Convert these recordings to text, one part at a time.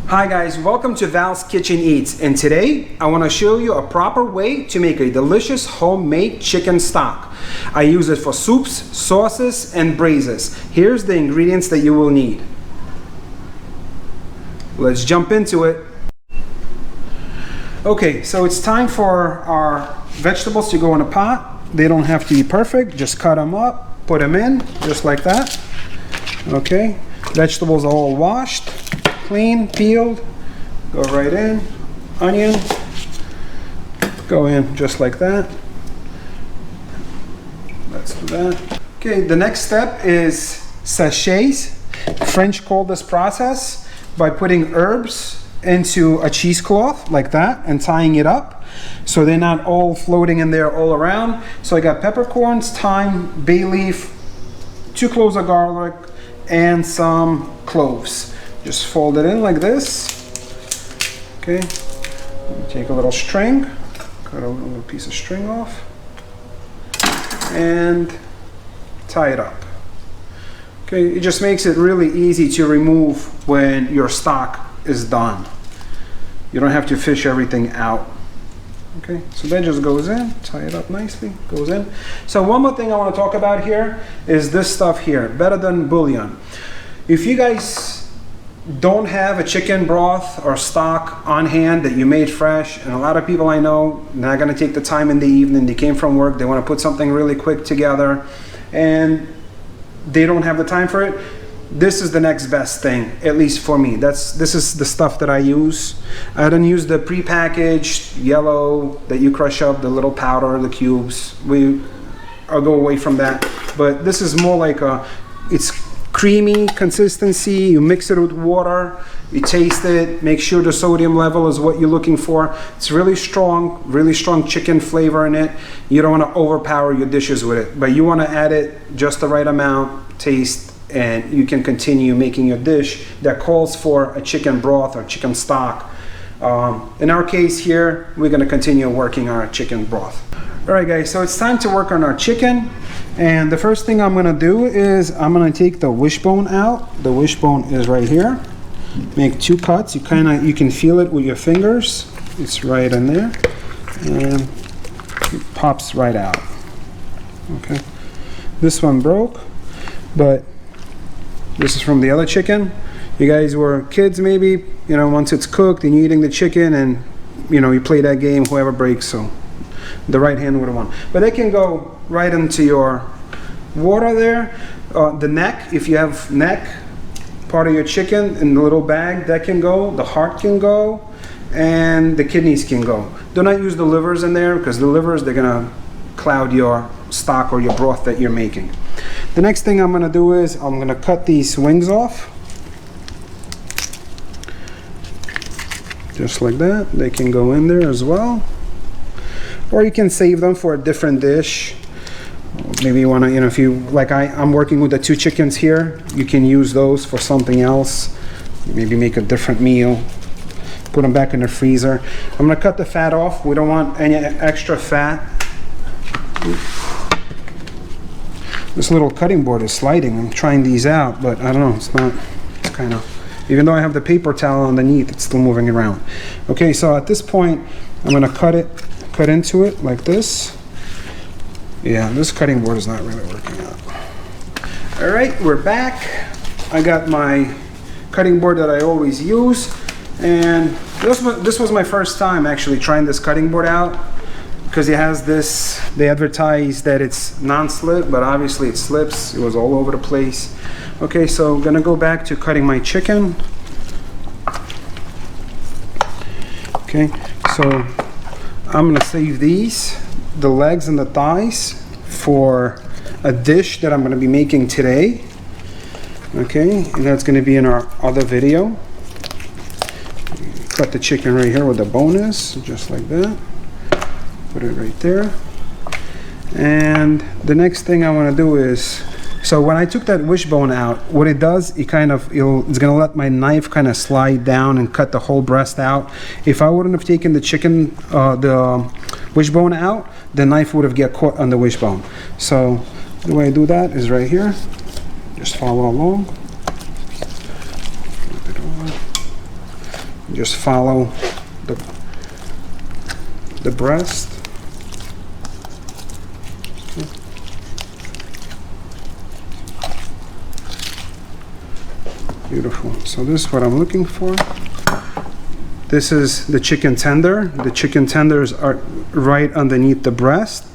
Hi guys, welcome to Val's Kitchen Eats, and today I want to show you a proper way to make a delicious homemade chicken stock. I use it for soups, sauces, and braises. Here's the ingredients that you will need. Let's jump into it. Okay, so it's time for our vegetables to go in a pot. They don't have to be perfect, just cut them up, put them in, just like that. Okay, vegetables are all washed, clean, peeled, go right in. Onion, go in just like that. Let's do that. Okay, the next step is sachets. French call this process by putting herbs into a cheesecloth like that and tying it up so they're not all floating in there all around. So I got peppercorns, thyme, bay leaf, 2 cloves of garlic, and some cloves. Just fold it in like this. Okay, take a little string, cut a little piece of string off, and tie it up. Okay, it just makes it really easy to remove when your stock is done. You don't have to fish everything out. Okay, so that just goes in, tie it up nicely, goes in. So one more thing I want to talk about here is this stuff here, better than bouillon. If you guys don't have a chicken broth or stock on hand that you made fresh, and a lot of people I know, not going to take the time in the evening, they came from work, they want to put something really quick together, and they don't have the time for it, this is the next best thing, at least for me. This is the stuff that I use. I don't use the pre-packaged yellow that you crush up, the little powder, the cubes. I'll go away from that. But this is more like it's creamy consistency. You mix it with water, you taste it, make sure the sodium level is what you're looking for. It's really strong chicken flavor in it. You don't want to overpower your dishes with it, but you want to add it just the right amount, taste, and you can continue making your dish that calls for a chicken broth or chicken stock. In our case here, we're going to continue working our chicken broth. All right guys, so it's time to work on our chicken, and the first thing I'm going to do is I'm going to take the wishbone out. The wishbone is right here. Make 2 cuts. You can feel it with your fingers. It's right in there, and it pops right out. Okay, this one broke, but this is from the other chicken. You guys were kids maybe, once it's cooked and you're eating the chicken, and you play that game, whoever breaks, so the right hand would have won. But they can go right into your water there. The neck, if you have neck, part of your chicken in the little bag, that can go. The heart can go, and the kidneys can go. Do not use the livers in there, because the livers, they're gonna cloud your stock or your broth that you're making. The next thing I'm gonna do is I'm gonna cut these wings off. Just like that. They can go in there as well. Or you can save them for a different dish. Maybe you want to, if you, like I'm working with the 2 chickens here, you can use those for something else. Maybe make a different meal. Put them back in the freezer. I'm going to cut the fat off. We don't want any extra fat. This little cutting board is sliding. I'm trying these out, but I don't know, it's kind of, even though I have the paper towel underneath, it's still moving around. Okay, so at this point, I'm going to cut into it like this. Yeah, this cutting board is not really working out. All right, we're back. I got my cutting board that I always use, and this was my first time actually trying this cutting board out, because it has this, they advertise that it's non-slip, but obviously it slips. It was all over the place. Okay, so I'm gonna go back to cutting my chicken. Okay, so I'm gonna save these, the legs and the thighs, for a dish that I'm gonna be making today. Okay, and that's gonna be in our other video. Cut the chicken right here where the bone is, just like that. Put it right there. And the next thing I want to do is, so when I took that wishbone out, what it does, it's gonna let my knife kind of slide down and cut the whole breast out. If I wouldn't have taken the chicken, the wishbone out, the knife would have get caught on the wishbone. So the way I do that is right here. Just follow along. Just follow the breast. Beautiful. So this is what I'm looking for. This is the chicken tender. The chicken tenders are right underneath the breast.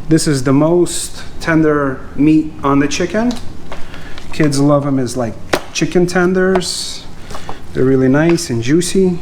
This is the most tender meat on the chicken. Kids love them as like chicken tenders. They're really nice and juicy.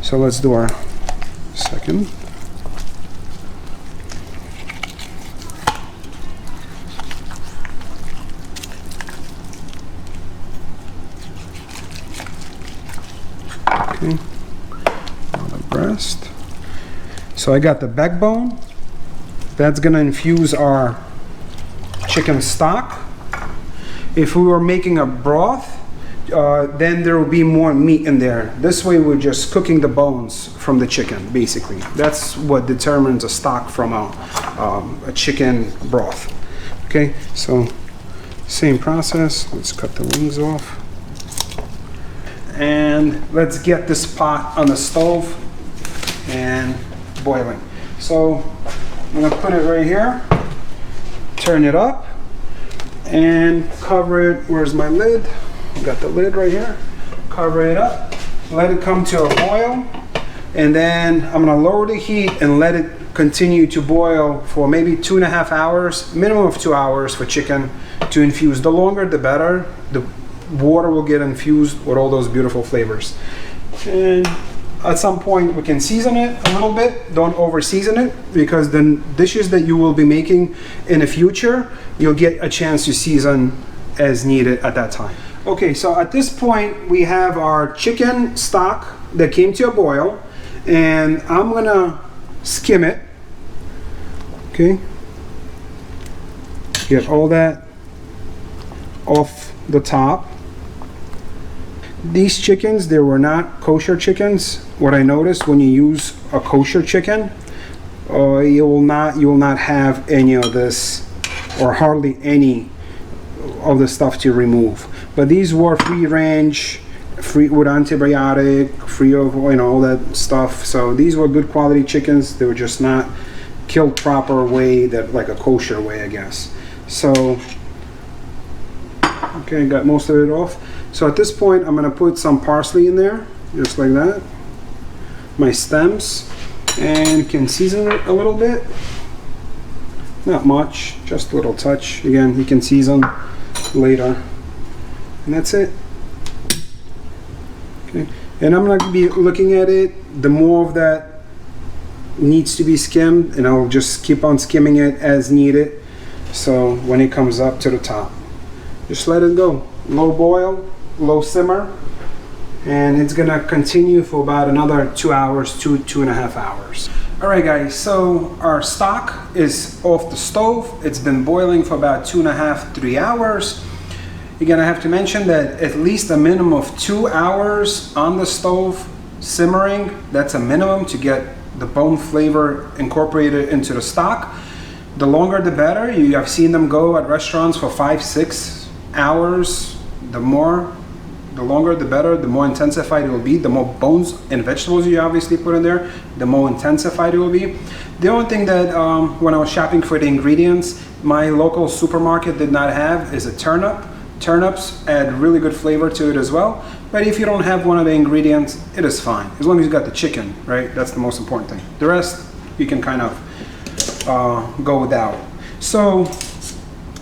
So let's do our second. Okay, now the breast. So I got the backbone. That's gonna infuse our chicken stock. If we were making a broth, then there will be more meat in there. This way we're just cooking the bones from the chicken, basically. That's what determines a stock from a chicken broth. Okay, so same process. Let's cut the wings off. And let's get this pot on the stove and boiling. So I'm gonna put it right here, turn it up, and cover it. Where's my lid? Got the lid right here. Cover it up, let it come to a boil, and then I'm gonna lower the heat and let it continue to boil for maybe 2.5 hours, minimum of 2 hours for chicken to infuse. The longer the better. The water will get infused with all those beautiful flavors. And at some point we can season it a little bit. Don't over season it, because the dishes that you will be making in the future, you'll get a chance to season as needed at that time. Okay, so at this point we have our chicken stock that came to a boil, and I'm gonna skim it. Okay, get all that off the top. These chickens, they were not kosher chickens. What I noticed, when you use a kosher chicken, you will not have any of this, or hardly any of the stuff to remove. But these were free range, free with antibiotic, free of all that stuff. So these were good quality chickens. They were just not killed proper way, that like a kosher way, I guess. So okay, got most of it off. So at this point I'm gonna put some parsley in there, just like that. My stems, and can season it a little bit. Not much, just a little touch. Again, you can season later. And that's it. Okay. And I'm gonna be looking at it. The more of that needs to be skimmed, and I'll just keep on skimming it as needed. So when it comes up to the top, just let it go. Low boil, low simmer, and it's gonna continue for about another 2 hours, 2.5 hours. All right guys, so our stock is off the stove. It's been boiling for about 2.5, 3 hours. Again, I have to mention that at least a minimum of 2 hours on the stove simmering. That's a minimum to get the bone flavor incorporated into the stock. The longer the better. I've seen them go at restaurants for 5, 6 hours. The longer the better, the more intensified it will be. The more bones and vegetables you obviously put in there, the more intensified it will be. The only thing that when I was shopping for the ingredients, my local supermarket did not have is a turnip. Turnips add really good flavor to it as well. But if you don't have one of the ingredients, it is fine. As long as you got the chicken, right? That's the most important thing. The rest, you can kind of go without. So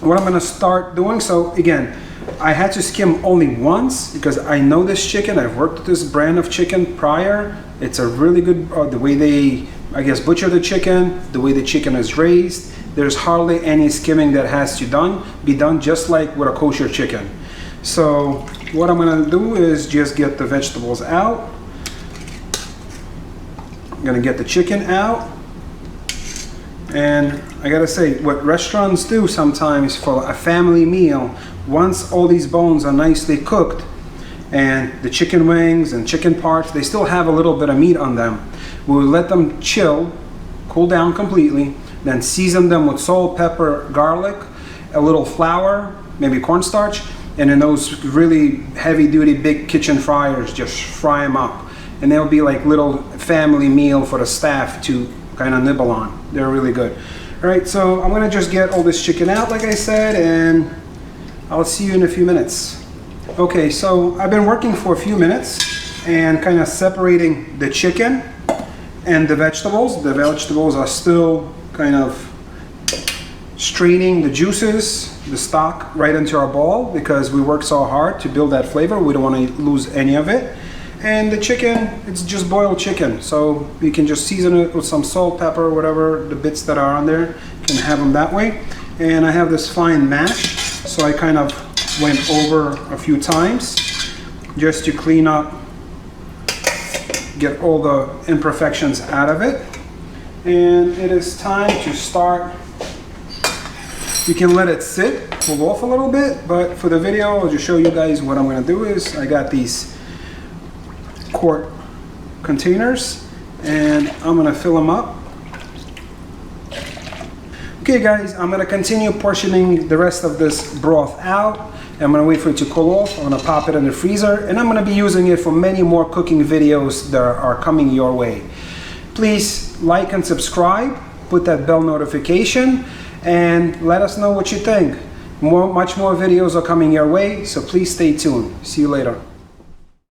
what I'm gonna start doing, so again, I had to skim only once because I know this chicken. I've worked with this brand of chicken prior. It's a really good, the way they, I guess, butcher the chicken, the way the chicken is raised. There's hardly any skimming that has to be done, just like with a kosher chicken. So what I'm gonna do is just get the vegetables out. I'm gonna get the chicken out. And I gotta say, what restaurants do sometimes for a family meal, once all these bones are nicely cooked and the chicken wings and chicken parts, they still have a little bit of meat on them. We'll let them chill, cool down completely, then season them with salt, pepper, garlic, a little flour, maybe cornstarch, and in those really heavy duty big kitchen fryers, just fry them up. and they'll be like little family meal for the staff to kind of nibble on. They're really good. All right, so I'm gonna just get all this chicken out, like I said, and I'll see you in a few minutes. Okay, so I've been working for a few minutes and kind of separating the chicken and the vegetables. The vegetables are still kind of straining the juices, the stock, right into our bowl because we worked so hard to build that flavor. We don't want to lose any of it. And the chicken, it's just boiled chicken, so you can just season it with some salt, pepper, whatever the bits that are on there. You can have them that way. And I have this fine mash, so I kind of went over a few times just to clean up, get all the imperfections out of it. And it is time to start. You can let it sit, cool off a little bit, but for the video, I'll just show you guys what I'm gonna do is I got these quart containers and I'm gonna fill them up. Okay guys, I'm gonna continue portioning the rest of this broth out. I'm gonna wait for it to cool off. I'm gonna pop it in the freezer and I'm gonna be using it for many more cooking videos that are coming your way. Please like and subscribe, put that bell notification, and let us know what you think. Much more videos are coming your way, so please stay tuned. See you later.